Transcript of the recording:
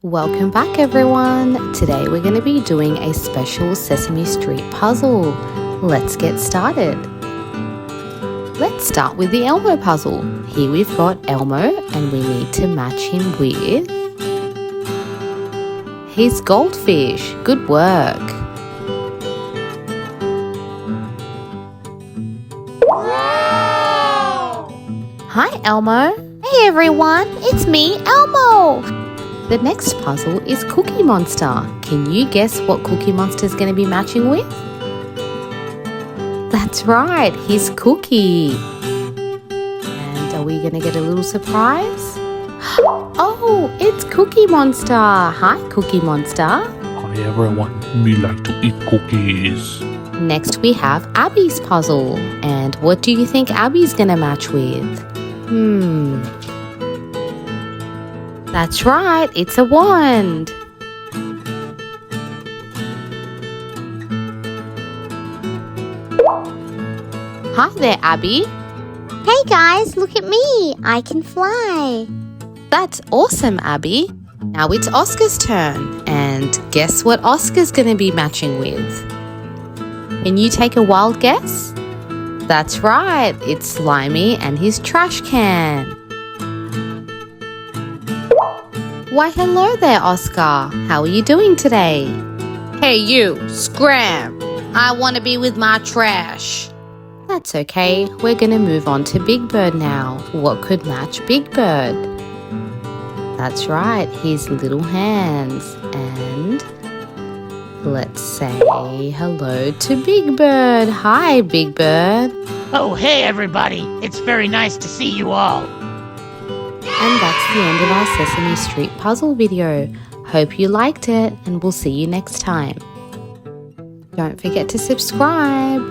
Welcome back everyone! Today we're going to be doing a special Sesame Street puzzle. Let's get started. Let's start with the Elmo puzzle. Here we've got Elmo and we need to match him with his goldfish. Good work! Wow! Hi Elmo! Hey everyone, it's me, Elmo! The next puzzle is Cookie Monster. Can you guess what Cookie Monster is going to be matching with? That's right, his cookie. And are we going to get a little surprise? Oh, it's Cookie Monster. Hi, Cookie Monster. Hi everyone, me like to eat cookies. Next we have Abby's puzzle. And what do you think Abby's going to match with? That's right, it's a wand. Hi there, Abby. Hey guys, look at me! I can fly! That's awesome, Abby. Now it's Oscar's turn. And guess what Oscar's going to be matching with? Can you take a wild guess? That's right, it's Slimy and his trash can. Why hello there, Oscar. How are you doing today? Hey you, scram! I want to be with my trash. That's okay, we're going to move on to Big Bird now. What could match Big Bird? That's right, his little hands. And let's say hello to Big Bird. Hi, Big Bird. Oh, hey everybody! It's very nice to see you all. And that's the end of our Sesame Street puzzle video. Hope you liked it and we'll see you next time. Don't forget to subscribe.